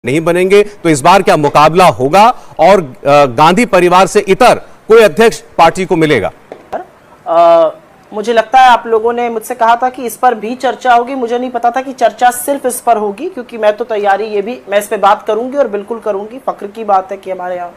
नहीं बनेंगे तो इस बार क्या मुकाबला होगा और गांधी परिवार से इतर कोई अध्यक्ष पार्टी को मिलेगा? मुझे लगता है आप लोगों ने मुझसे कहा था कि इस पर भी चर्चा होगी। मुझे नहीं पता था कि चर्चा सिर्फ इस पर होगी, क्योंकि मैं तो तैयारी ये भी मैं इस पे बात करूंगी और बिल्कुल करूंगी। फक्र की बात है कि हमारे यहाँ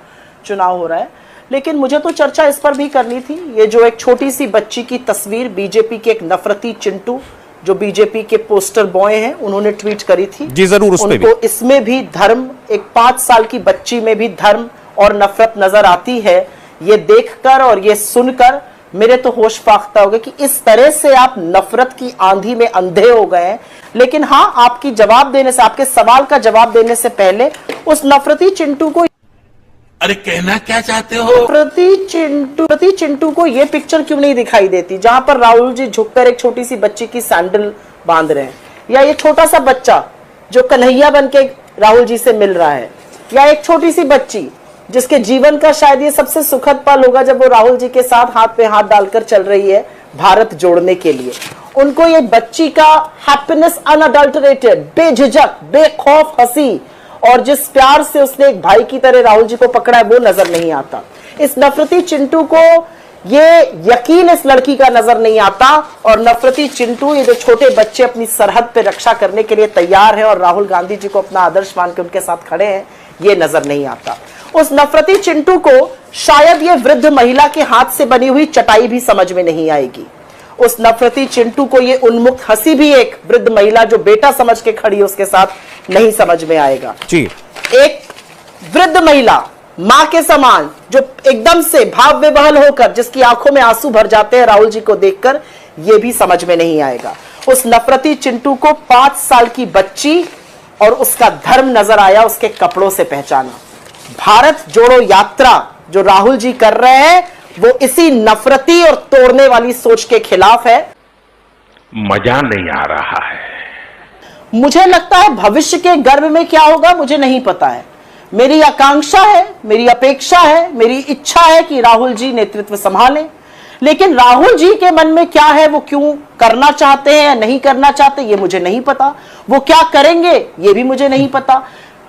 चुनाव हो रहा है, लेकिन मुझे तो चर्चा इस पर भी करनी थी। ये जो एक छोटी सी बच्ची की तस्वीर बीजेपी के एक नफरती चिंटू जो बीजेपी के पोस्टर बॉय हैं उन्होंने ट्वीट करी थी, जी जरूर उस पे भी। उनको इसमें भी धर्म, एक 5 साल की बच्ची में भी धर्म और नफरत नजर आती है। ये देखकर और ये सुनकर मेरे तो होश फाख्ता हो गए कि इस तरह से आप नफरत की आंधी में अंधे हो गए हैं। लेकिन हाँ, आपकी जवाब देने से, आपके सवाल का जवाब देने से पहले उस नफरती चिंटू को, अरे कहना क्या चाहते हो? नफरती चिंटू को ये पिक्चर क्यों नहीं दिखाई देती जहां पर राहुल जी झुककर एक छोटी सी बच्ची की सैंडल बांध रहे हैं, या ये छोटा सा बच्चा जो कन्हैया बन के राहुल जी से मिल रहा है, या एक छोटी सी बच्ची जिसके जीवन का शायद ये सबसे सुखद पल होगा जब वो राहुल जी के साथ हाथ पे हाथ डालकर चल रही है भारत जोड़ने के लिए। उनको ये बच्ची का हैप्पीनेस अनअडल्टरेटेड, बेझिझक, बेखौफ हंसी और जिस प्यार से उसने एक भाई की तरह राहुल जी को पकड़ा है वो नजर नहीं आता। इस नफरती चिंटू को ये यकीन इस लड़की का नजर नहीं आता, और नफरती चिंटू, ये जो छोटे बच्चे अपनी सरहद पे रक्षा करने के लिए तैयार है और राहुल गांधी जी को अपना आदर्श मान के उनके साथ खड़े हैं, ये नजर नहीं आता। उस नफरती चिंटू को शायद ये वृद्ध महिला के हाथ से बनी हुई चटाई भी समझ में नहीं आएगी। उस नफरती चिंटू को ये उन्मुक्त हंसी भी एक वृद्ध महिला जो बेटा समझ के खड़ी है उसके साथ नहीं समझ में आएगा जी। एक वृद्ध महिला मां के समान जो एकदम से भाव विवहल होकर जिसकी आंखों में आंसू भर जाते हैं राहुल जी को देखकर, यह भी समझ में नहीं आएगा। उस नफरती चिंटू को 5 साल की बच्ची और उसका धर्म नजर आया, उसके कपड़ों से पहचाना। भारत जोड़ो यात्रा जो राहुल जी कर रहे हैं वो इसी नफरती और तोड़ने वाली सोच के खिलाफ है। मजा नहीं आ रहा है। मुझे लगता है भविष्य के गर्भ में क्या होगा मुझे नहीं पता है। मेरी आकांक्षा है, मेरी अपेक्षा है, मेरी इच्छा है कि राहुल जी नेतृत्व संभालें, लेकिन राहुल जी के मन में क्या है, वो क्यों करना चाहते हैं या नहीं करना चाहते, ये मुझे नहीं पता। वो क्या करेंगे ये भी मुझे नहीं पता।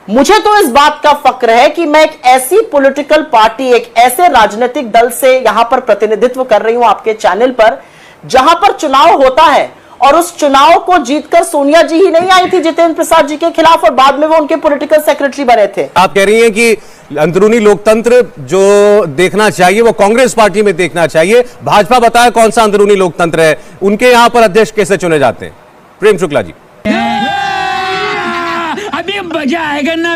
मुझे तो इस बात का फक्र है कि मैं एक ऐसी पॉलिटिकल पार्टी, एक ऐसे राजनीतिक दल से यहां पर प्रतिनिधित्व कर रही हूं आपके चैनल पर, जहां पर चुनाव होता है और उस चुनाव को जीतकर सोनिया जी ही नहीं आई थी जितेंद्र प्रसाद जी के खिलाफ, और बाद में वो उनके पॉलिटिकल सेक्रेटरी बने थे। आप कह रही हैं कि अंदरूनी लोकतंत्र जो देखना चाहिए वो कांग्रेस पार्टी में देखना चाहिए। भाजपा बताए कौन सा अंदरूनी लोकतंत्र है, उनके यहां पर अध्यक्ष कैसे चुने जाते हैं? प्रेम शुक्ला जी। अभी मजा आएगा ना।